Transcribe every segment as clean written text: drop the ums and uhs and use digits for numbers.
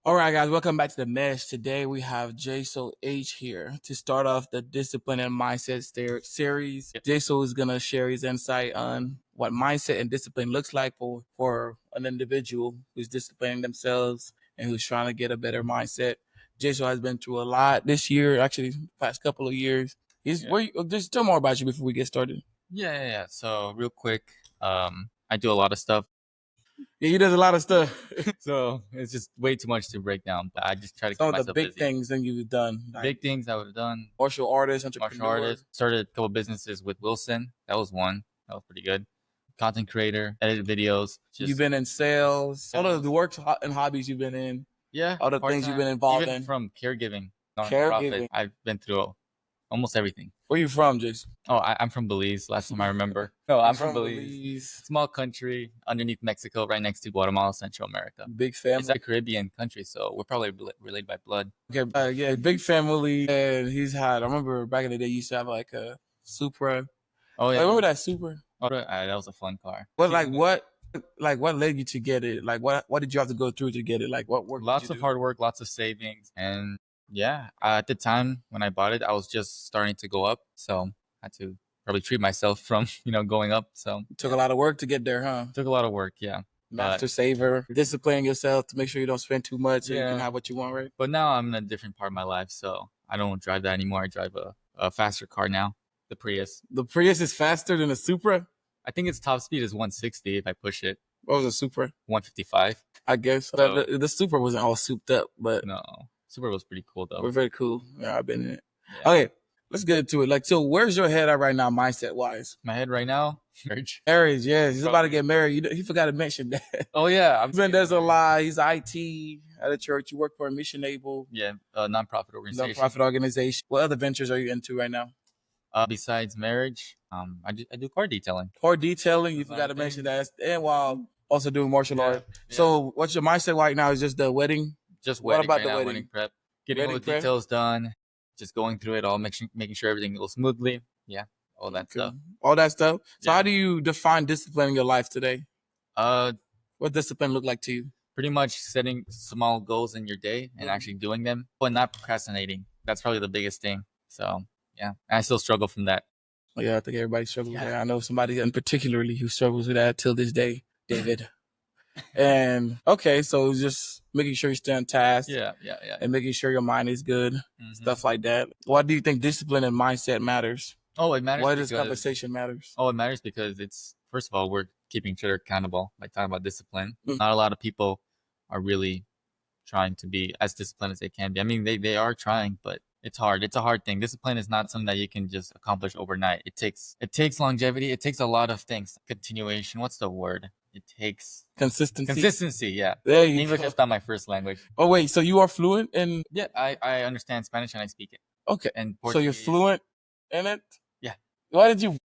All right, guys, welcome back to the Mesh. Today we have Jeisil H here to start off the Discipline and Mindset series. Yep. Jeisil is going to share his insight on what mindset and discipline looks like for an individual who's disciplining themselves and who's trying to get a better mindset. Jeisil has been through a lot this year, actually, the past couple of years. Just tell more about you before we get started. Yeah. So real quick, I do a lot of stuff, Yeah, he does a lot of stuff. so it's just way too much to break down. But I just try to Some keep of the myself big busy. things that you've done, like Big things I would have done: martial artist, martial entrepreneur. artist, started a couple businesses with Wilson. That was one. That was pretty good. Content creator, edited videos. You've been in sales, all of the works and hobbies you've been in, Yeah, all the things you've been involved even in. from caregiving, Caregiving. nonprofit. I've been through almost everything. Where you from, Jason? Oh, I'm from Belize. Last time I remember. No, I'm from Belize. Small country underneath Mexico, right next to Guatemala, Central America. Big family. It's a Caribbean country, so we're probably related by blood. Okay, yeah, big family. And he's had. I remember back in the day, you used to have like a Supra. Oh I yeah, remember that Supra. oh, that was a fun car. What led you to get it? Like what did you have to go through to get it? Like what work? Lots of hard work, lots of savings, and yeah. At the time when I bought it, I was just starting to go up, so I had to probably treat myself from going up. So It took a lot of work to get there, huh? took a lot of work, yeah. Master saver, disciplining yourself to make sure you don't spend too much so you can have what you want, right? But now I'm in a different part of my life, so I don't drive that anymore. I drive a faster car now, the Prius. The Prius is faster than a Supra. I think its top speed is 160 if I push it. What was a Supra? 155. I guess So- the Supra wasn't all souped up, but No, Super was pretty cool though. we're very cool. Yeah, I've been in it. Yeah. Okay, let's get into it. Like, so where's your head at right now, mindset wise? My head right now, marriage. Marriage, yes. He's about to get married. He forgot to mention that. Oh yeah, His friend does a lot. He's IT at a church. You work for a Mission Able, Yeah, a nonprofit organization. nonprofit organization. What other ventures are you into right now? Besides marriage, I do car detailing. Car detailing. You A lot forgot to of mention things. that. And while also doing martial Yeah, art. yeah. So what's your mindset right now? Is just the wedding? Just What wedding about right the now, wedding? wedding prep, getting all Wedding the prep? details done, just going through it all, making sure everything goes smoothly. Yeah, all that stuff. All that stuff. So Yeah. how do you define discipline in your life today? Uh, What discipline look like to you? pretty much setting small goals in your day and actually doing them, but not procrastinating. That's probably the biggest thing. So yeah, I still struggle from that. Oh, yeah, I think everybody struggles with Yeah. that. I know somebody in particularly who struggles with that till this day, David. And okay, so just making sure you stay on task Yeah. and making sure your mind is good, Mhm. stuff like that. Why do you think discipline and mindset matters? Oh, it matters. Why does because- conversation matters? Oh, it matters because it's, first of all, we're keeping each other accountable. Like talking about discipline. Mm. Not a lot of people are really trying to be as disciplined as they can be. I mean, they are trying, but it's hard. It's a hard thing. Discipline is not something that you can just accomplish overnight. It takes longevity. It takes a lot of things. Continuation. What's the word? It takes Consistency. Yeah. There you English go. is not my first language. Oh wait, so you are fluent in? Yeah, I understand Spanish and I speak it. Okay, And so you're Portuguese. fluent in it? Yeah. Why did you?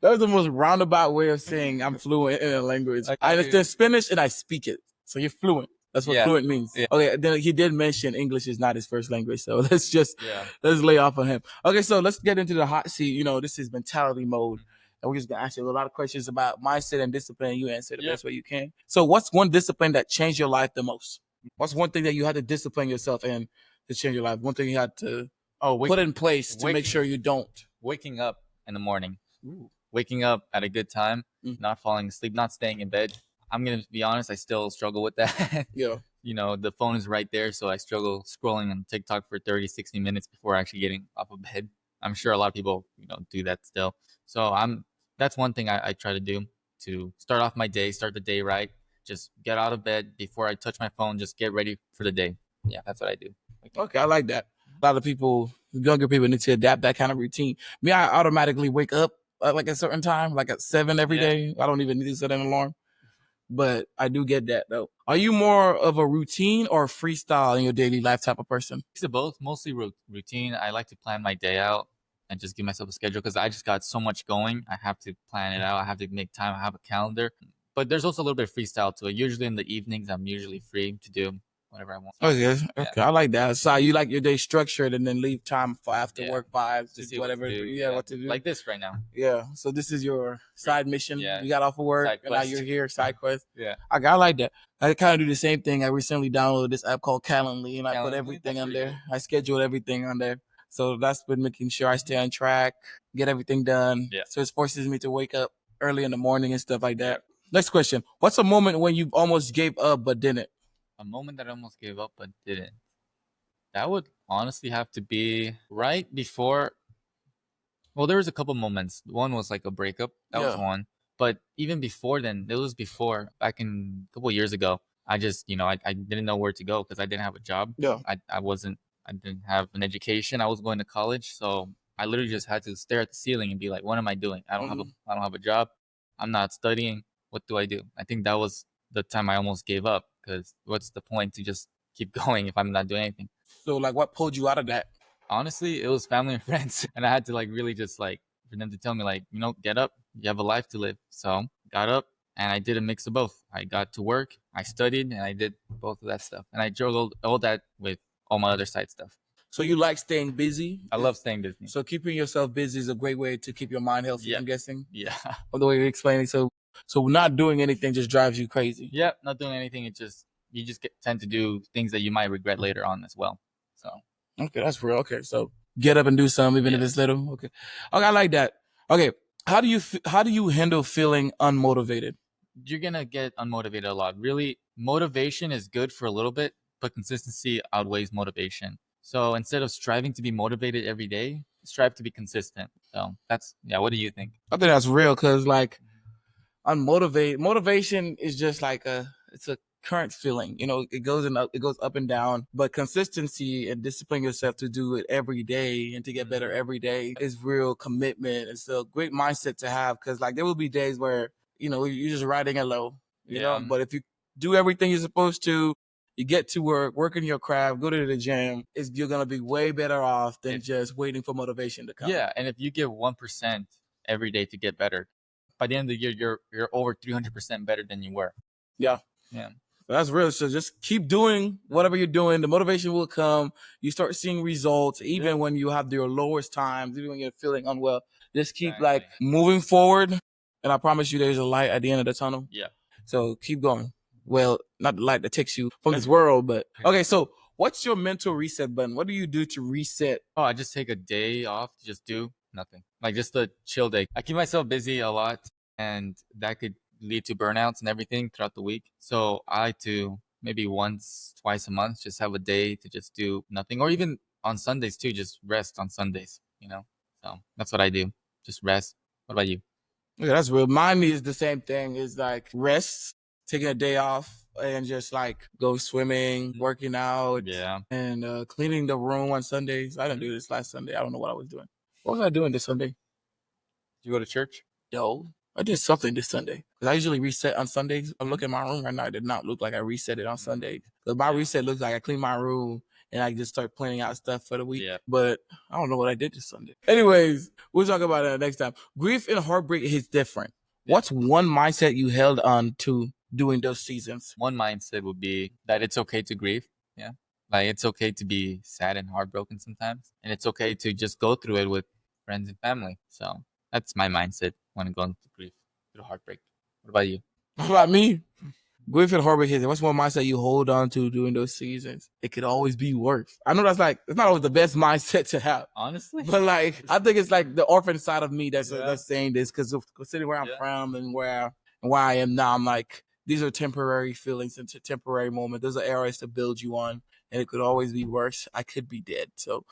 That was the most roundabout way of saying I'm fluent in a language. Like, I understand Spanish and I speak it. So you're fluent. That's what Yeah. fluent means. Yeah. Okay, then he did mention English is not his first language, so let's Yeah. lay off on him. Okay, so let's get into the hot seat. You know, this is mentality mode. And we're just gonna ask you a lot of questions about mindset and discipline. You answer the Yeah. best way you can. So what's one discipline that changed your life the most? What's one thing that you had to discipline yourself in to change your life? One thing you had to put in place to make sure you don't. Waking up in the morning. Ooh. Waking up at a good time, Mm. not falling asleep, not staying in bed. I'm going to be honest, I still struggle with that. Yeah. The phone is right there, so I struggle scrolling on TikTok for 30, 60 minutes before actually getting off of bed. I'm sure a lot of people, do that still. So that's one thing I try to do to start off my day, start the day right. Just get out of bed before I touch my phone, just get ready for the day. Yeah, that's what I do. Okay, I like that. A lot of people, younger people, need to adapt that kind of routine. Me, I automatically wake up at like a certain time, like at 7 every Yeah. day. I don't even need to set an alarm. But I do get that though. Are you more of a routine or freestyle in your daily life type of person? Mix of both, mostly routine. I like to plan my day out and just give myself a schedule because I just got so much going. I have to plan it out. I have to make time. I have a calendar. But there's also a little bit of freestyle to it. Usually in the evenings, I'm usually free to do whatever I want. Okay, Yeah. okay, I like that. So you like your day structured and then leave time for after Yeah. work vibes, To just see what to whatever. do. Yeah, what to do. Like this right now. Yeah. So this is your side mission. Yeah. You got off of work Side and now quest. you're here, side quest. Yeah. I like that. I kind of do the same thing. I recently downloaded this app called Calendly and I put Calendly, everything that's on pretty there. I scheduled everything on there. So that's been making sure I stay on track, get everything done. Yeah. So it forces me to wake up early in the morning and stuff like that. Yeah. Next question. What's a moment when you almost gave up but didn't? A moment that I almost gave up but didn't. That would honestly have to be right before. Well, there was a couple moments. One was like a breakup. That was Yeah. one. But even before then, it was before back in a couple years ago. I just, I didn't know where to go because I didn't have a job. Yeah. I didn't have an education. I was going to college, so I literally just had to stare at the ceiling and be like, "What am I doing? I don't have a job. I'm not studying. What do I do?" I think that was the time I almost gave up because what's the point to just keep going if I'm not doing anything? So like, what pulled you out of that? Honestly, it was family and friends, and I had to like really just like for them to tell me like, get up, you have a life to live. So got up and I did a mix of both. I got to work, I studied, and I did both of that stuff, and I juggled all that with all my other side stuff. So you like staying busy? I love staying busy. So keeping yourself busy is a great way to keep your mind healthy. Yeah. I'm guessing. Yeah. Or the way you're explaining. So not doing anything just drives you crazy. Yeah, not doing anything. You just tend to do things that you might regret later on as well. So Okay, that's real. Okay, so get up and do something, even if Yeah. it's little. Okay, I like that. Okay, how do you handle feeling unmotivated? you're gonna get unmotivated a lot. Really, motivation is good for a little bit, but consistency outweighs motivation. So instead of striving to be motivated every day, strive to be consistent. So that's yeah. What do you think? I think that's real because like motivation is just like it's a current feeling. You know, it goes up and down. But consistency and discipline yourself to do it every day and to get better every day is real commitment. It's a great mindset to have because like there will be days where you're just riding a low. Yeah. But if you do everything you're supposed to, you get to work, work in your craft, go to the gym, you're gonna be way better off than just waiting for motivation to come. Yeah, and if you give 1% every day to get better, by the end of the year, you're over 300% better than you were. Yeah. Yeah. That's real. So just keep doing whatever you're doing. The motivation will come. You start seeing results, even when you have your lowest times, even when you're feeling unwell. Just keep like moving forward. And I promise you there's a light at the end of the tunnel. Yeah. So keep going. Well, not the light that takes you from this world, but okay. So what's your mental reset button? What do you do to reset? Oh, I just take a day off to just do nothing. Like just a chill day. I keep myself busy a lot and that could lead to burnouts and everything throughout the week. So I like to maybe once, twice a month just have a day to just do nothing or even on Sundays too, just rest on Sundays. So that's what I do. Just rest. What about you? Yeah, that's real. Mine is the same thing. Is like rest, taking a day off, and just like go swimming, working out, Yeah. and cleaning the room on Sundays. I didn't do this last Sunday. I don't know what I was doing. What was I doing this Sunday? Did you go to church? No, I did something this Sunday because I usually reset on Sundays. I look at my room right now. It did not look like I reset it on Sundays. Because my reset looks like I clean my room and I just start planning out stuff for the week. Yeah. But I don't know what I did this Sunday. Anyways, we'll talk about that next time. Grief and heartbreak is different. What's one mindset you held on to during those seasons? One mindset would be that it's okay to grieve. Yeah. Like it's okay to be sad and heartbroken sometimes. And it's okay to just go through it with friends and family. So that's my mindset when going through grief, through heartbreak. What about you? What about me? Grief and heartbreak is what's one mindset you hold on to during those seasons? It could always be worse. I know that's like it's not always the best mindset to have. Honestly, but like I think it's like the orphan side of me that's saying this because considering where I'm from and where I am now, I'm like these are temporary feelings and temporary moments. Those are areas to build you on, and it could always be worse. I could be dead, so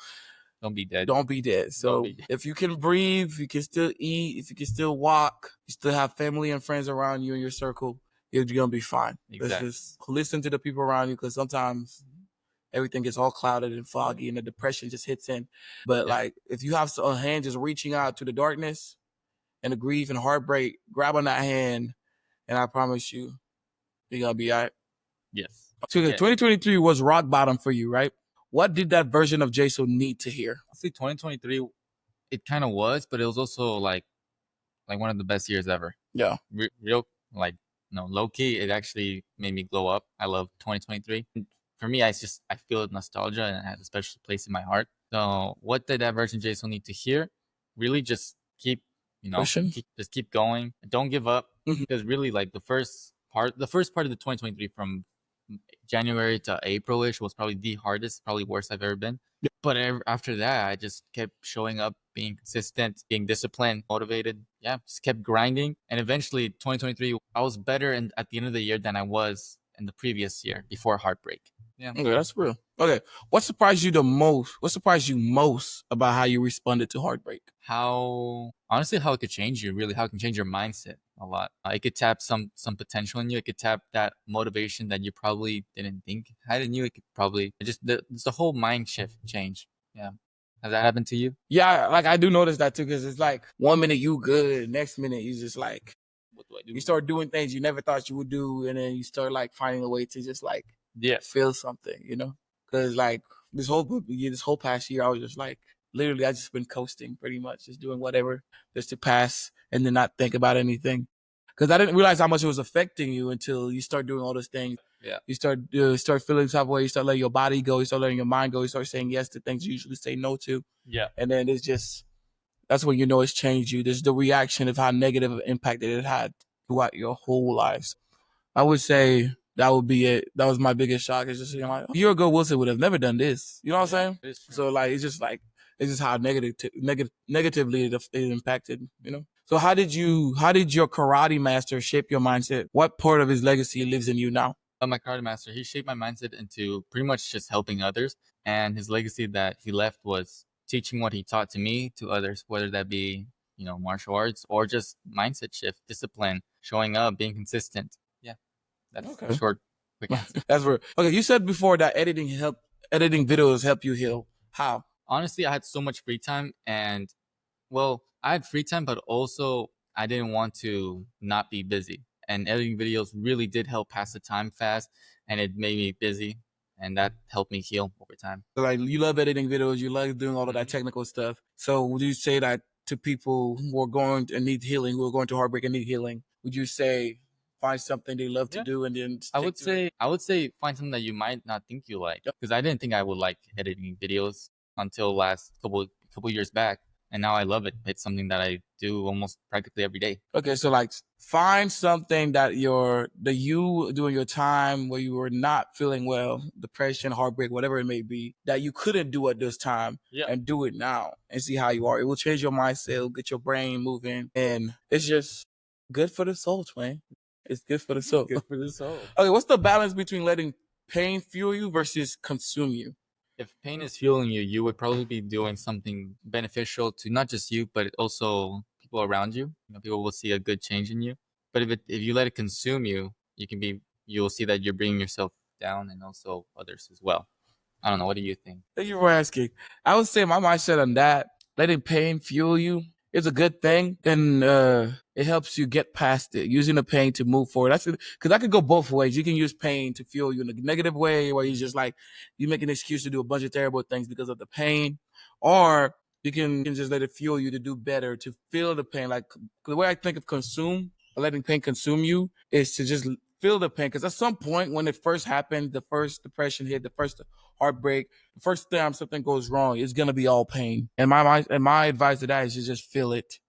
don't be dead. Don't be dead. So if you can breathe, you can still eat, if you can still walk, you still have family and friends around you in your circle, you're gonna be fine. Exactly. Just listen to the people around you because sometimes everything gets all clouded and foggy and the depression just hits in. But like if you have a hand just reaching out to the darkness and the grief and heartbreak, grab on that hand and I promise you, you're gonna be all right. Yes. So 2023 was rock bottom for you, right? What did that version of Jeisil need to hear? I see 2023, it kind of was, but it was also like one of the best years ever. Yeah. Real like low key, it actually made me glow up. I love 2023. for me, I feel nostalgia and it has a special place in my heart. So what did that version Jeisil need to hear? Really just keep, Pushing. just keep going. Don't give up. Mhm. Because really like the first part of the 2023 from January to April-ish was probably the hardest, probably worst I've ever been. But after that, I just kept showing up, being consistent, being disciplined, motivated. Yeah, just kept grinding. And eventually, 2023, I was better at the end of the year than I was in the previous year before heartbreak. Yeah. Okay, that's real. Okay, what surprised you the most? What surprised you most about how you responded to heartbreak? How honestly, how it could change you, really, how it can change your mindset a lot. It could tap some potential in you. It could tap that motivation that you probably didn't think had in you. It could probably just the whole mind shift change. Yeah. Has that happened to you? Yeah, like I do notice that too, because it's like 1 minute you good, next minute you just like What do I do? you start doing things you never thought you would do, and then you start like finding a way to just like Yeah. feel something, you know? Because like this whole past year, I was just like literally I just been coasting pretty much, just doing whatever just to pass and then not think about anything. Because I didn't realize how much it was affecting you until you start doing all those things. Yeah. You start feeling the type of way. You start letting your body go. You start letting your mind go. You start saying yes to things you usually say no to. Yeah. And then it's just that's when you know it's changed you. There's the reaction of how negative of impact that it had throughout your whole lives. I would say that would be it. That was my biggest shock. It's just like a year ago, Wilson would have never done this. You know what I'm saying? It is true. So like it's just how negatively it impacted. You know. So how did your karate master shape your mindset? What part of his legacy lives in you now? My karate master, he shaped my mindset into pretty much just helping others. And his legacy that he left was teaching what he taught to me to others, whether that be, martial arts or just mindset shift, discipline, showing up, being consistent. Yeah, that's Okay. a short, quick answer. That's where. Okay, you said before that editing videos help you heal. How? Honestly, I had so much free time and well, I had free time, but also I didn't want to not be busy. And editing videos really did help pass the time fast and it made me busy and that helped me heal over time. So, like you love editing videos, you love doing all of that Mhm. technical stuff. So would you say that to people who are going and need healing, who are going through heartbreak and need healing, would you say find something they love to Yeah. do and then I stick would to it? say I would say find something that you might not think you like Yep. because I didn't think I would like editing videos until last couple years back, and now I love it. It's something that I do almost practically every day. Okay, so like find something that you during your time where you were not feeling well, depression, heartbreak, whatever it may be, that you couldn't do at this time Yeah, and do it now and see how you are. It will change your mindset, it'll get your brain moving, and it's just good for the soul, man. It's good for the soul. good for the soul. Okay, what's the balance between letting pain fuel you versus consume you? If pain is fueling you, you would probably be doing something beneficial to not just you, but also people around you. People will see a good change in you. But if you let it consume you, you'll see that you're bringing yourself down and also others as well. I don't know. What do you think? Thank you for asking. I would say my mindset on that, letting pain fuel you is a good thing. Then it helps you get past it, using the pain to move forward. That's because that could go both ways. You can use pain to fuel you in a negative way, where you just like you make an excuse to do a bunch of terrible things because of the pain, or you can just let it fuel you to do better, to feel the pain. Like the way I think of consume, letting pain consume you, is to just feel the pain. Because at some point when it first happened, the first depression hit, the first heartbreak, the first time something goes wrong, it's gonna be all pain. And my advice to that is to just feel it,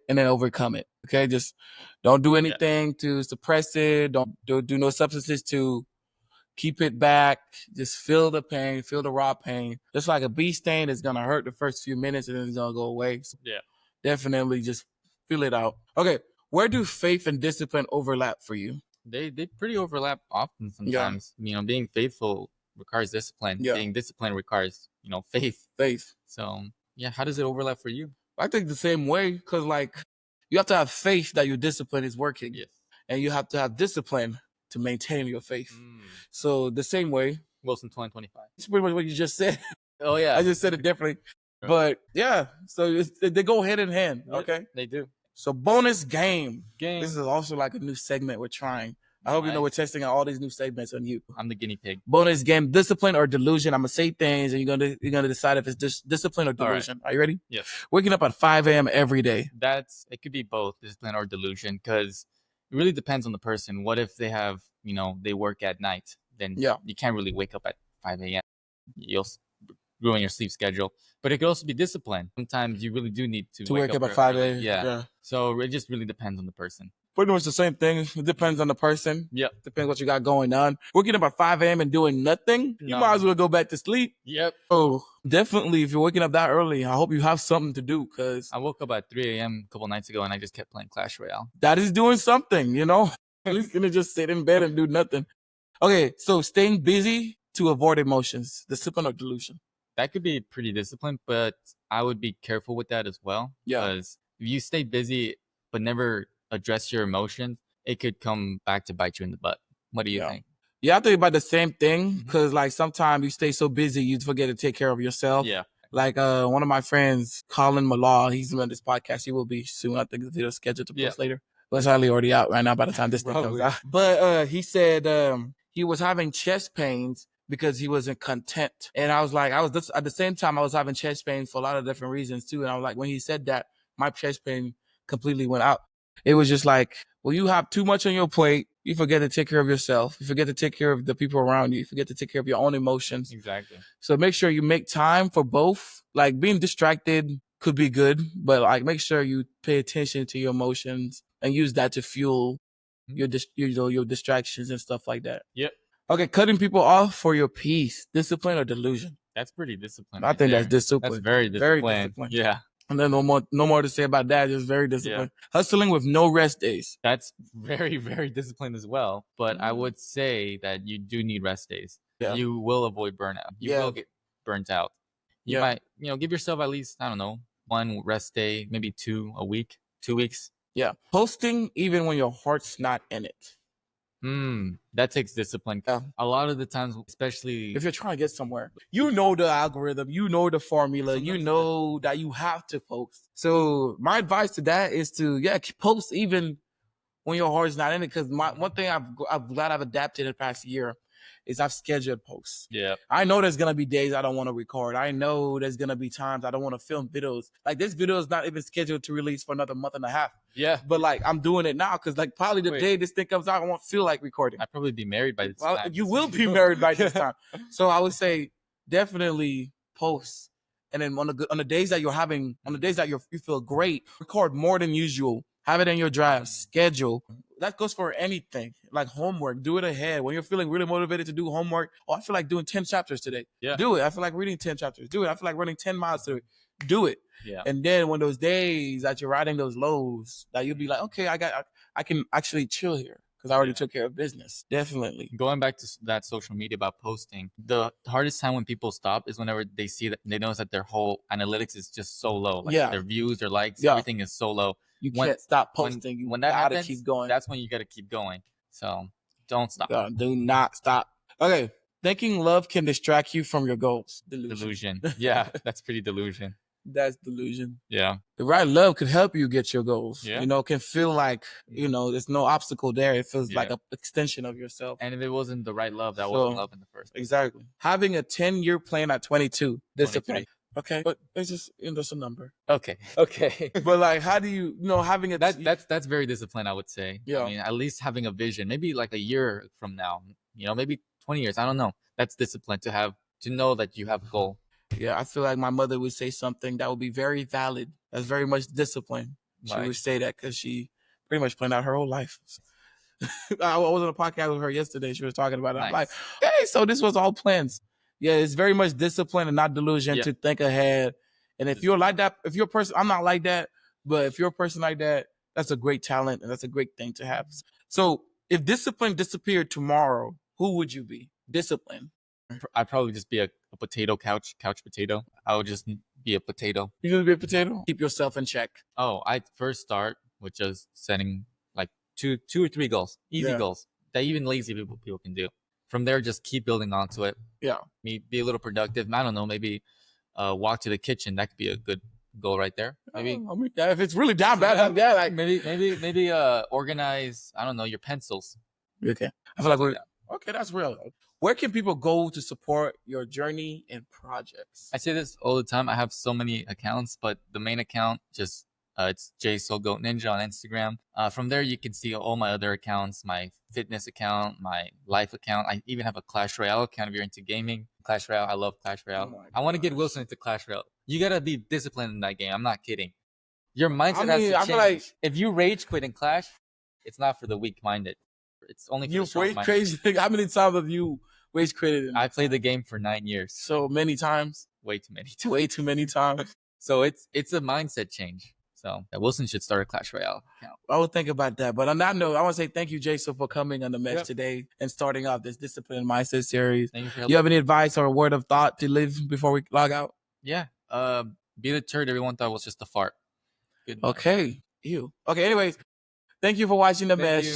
and then overcome it. Okay, just don't do anything to suppress it. Don't do no substances to keep it back. Just feel the pain, feel the raw pain. Just like a bee sting, it's gonna hurt the first few minutes and then it's gonna go away. So Yeah. definitely just feel it out. Okay, where do faith and discipline overlap for you? They pretty overlap often Yeah, sometimes. Being faithful requires discipline. yeah, Being disciplined requires, faith. faith. So yeah, how does it overlap for you? I think the same way because like you have to have faith that your discipline is working, Yes. and you have to have discipline to maintain your faith. Mm. So the same way, Wilson 2025. it's pretty much what you just said. Oh yeah. I just said it differently, but yeah. So they go hand in hand. Okay. They do. So bonus game. Game. This is also like a new segment we're trying. I hope you know we're testing out all these new segments on you. I'm the guinea pig. Bonus game: discipline or delusion. I'm gonna say things, and you're gonna decide if it's discipline or All right. delusion. Are you ready? Yes. Waking up at 5 a.m. every day. It could be both discipline or delusion because it really depends on the person. What if they have, they work at night? then Yeah. you can't really wake up at 5 a.m. You'll ruin your sleep schedule. But it could also be discipline. Sometimes you really do need to wake up at early. 5 a.m. Yeah. So it just really depends on the person. Pretty much the same thing. It depends on the person. Yep. Depends what you got going on. Waking up at 5 a.m. and doing nothing, you might as well go back to sleep. Yep. So definitely, if you're waking up that early, I hope you have something to do, because I woke up at 3 a.m. a couple nights ago and I just kept playing Clash Royale. that is doing something, you know? At least gonna just sit in bed and do nothing. Okay, so staying busy to avoid emotions, discipline or delusion? That could be pretty disciplined, but I would be careful with that as well. Yeah. Because if you stay busy but never address your emotions, it could come back to bite you in the butt. What do you think? Yeah, I think about the same thing, because like sometimes you stay so busy you forget to take care of yourself. Yeah. Like one of my friends, Colin Malaw, he's on this podcast. He will be soon. I think the video scheduled to post later. But it's probably already out right now by the time this thing comes out. But he said he was having chest pains because he wasn't content. And I was like, at the same time I was having chest pains for a lot of different reasons too. And I was like, when he said that, my chest pain completely went out. It was just like, well, you have too much on your plate. You forget to take care of yourself. You forget to take care of the people around you. You forget to take care of your own emotions. Exactly. So make sure you make time for both. Like being distracted could be good, but like make sure you pay attention to your emotions and use that to fuel your distractions and stuff like that. Yep. Okay, cutting people off for your peace, discipline or delusion? That's pretty disciplined. I think that's discipline. That's very disciplined. Very disciplined. Yeah. And then no more to say about that. Just very disciplined. Hustling with no rest days. That's very, very disciplined as well. But I would say that you do need rest days. Yeah. You will avoid burnout. You will get burnt out. You might, give yourself at least, I don't know, 1 rest day, maybe 2 a week, 2 weeks. Yeah. Posting even when your heart's not in it. That takes discipline. Yeah. A lot of the times, especially if you're trying to get somewhere, you know the algorithm, you know the formula, you know that you have to post. So my advice to that is to post even when your heart's not in it. Because one thing I'm glad I've adapted in the past year is I've scheduled posts. Yeah. I know there's gonna be days I don't want to record. I know there's gonna be times I don't want to film videos. Like this video is not even scheduled to release for another month and a half. Yeah. But like I'm doing it now because like probably the day this thing comes out, I won't feel like recording. I'd probably be married by this time. You will be married by this time. So I would say definitely post. And then on the days that you feel great, record more than usual. Have it in your drive, schedule. That goes for anything, like homework. Do it ahead. When you're feeling really motivated to do homework, I feel like doing 10 chapters today. Yeah. Do it. I feel like reading 10 chapters. Do it. I feel like running 10 miles today. Do it. Yeah. And then when those days that you're riding those lows, that you'll be like, okay, I can actually chill here because I already took care of business. Definitely. Going back to that social media about posting, the hardest time when people stop is whenever they see that they notice that their whole analytics is just so low. Like their views, their likes, everything is so low. You can't stop posting. When that happens, keep going. That's when you got to keep going. So don't stop. Do not stop. Okay. Thinking love can distract you from your goals. Delusion. Yeah, that's pretty delusion. That's delusion. Yeah. The right love could help you get your goals. Yeah. Can feel like, there's no obstacle there. It feels like an extension of yourself. And if it wasn't the right love, that wasn't love in the first place. Exactly. Having a 10-year plan at 22. Discipline. Okay. But it's just, just a number. Okay. But like, how do you, having a... That's very disciplined, I would say. Yeah. I mean, at least having a vision, maybe like a year from now, maybe 20 years. I don't know. That's discipline to know that you have a goal. Yeah, I feel like my mother would say something that would be very valid. That's very much discipline. She would say that because she pretty much planned out her whole life. I was on a podcast with her yesterday. She was talking about it. I'm like, hey, so this was all plans. Yeah, it's very much discipline and not delusion to think ahead. And if you're like that, if you're a person, I'm not like that, but if you're a person like that, that's a great talent and that's a great thing to have. So if discipline disappeared tomorrow, who would you be? Discipline. I'd probably just be a potato couch potato. I would just be a potato. You're gonna be a potato? Keep yourself in check. Oh, I'd first start with just setting like two or 3 goals, easy goals that even lazy people can do. From there, just keep building onto it. Yeah. Be a little productive. I don't know, maybe walk to the kitchen. That could be a good goal right there. Maybe if it's really down bad, like maybe organize. I don't know, your pencils. Okay. I feel like okay, that's real. Where can people go to support your journey and projects? I say this all the time. I have so many accounts, but the main account, just It's Jeisil Goat Ninja on Instagram. From there, you can see all my other accounts, my fitness account, my life account. I even have a Clash Royale account if you're into gaming. Clash Royale, I love Clash Royale. Oh I want to get Wilson into Clash Royale. You gotta be disciplined in that game. I'm not kidding. Your mindset has to I change. feel like if you rage quit in Clash, it's not for the weak-minded. It's only for the you rage strong-minded. crazy. How many times have you rage quitted? I played the game for 9 years. So many times. Way too many. Way too many times. So it's a mindset change. So Wilson should start a Clash Royale account. I would think about that. But on that note, I want to say thank you, Jeisil, for coming on the mesh today and starting off this Discipline Mindset series. Thank you for Do you have any advice or a word of thought to leave before we log out? Yeah. Be the turd everyone thought was just a fart. Goodbye. Okay. Ew. Okay, anyways, thank you for watching the mesh.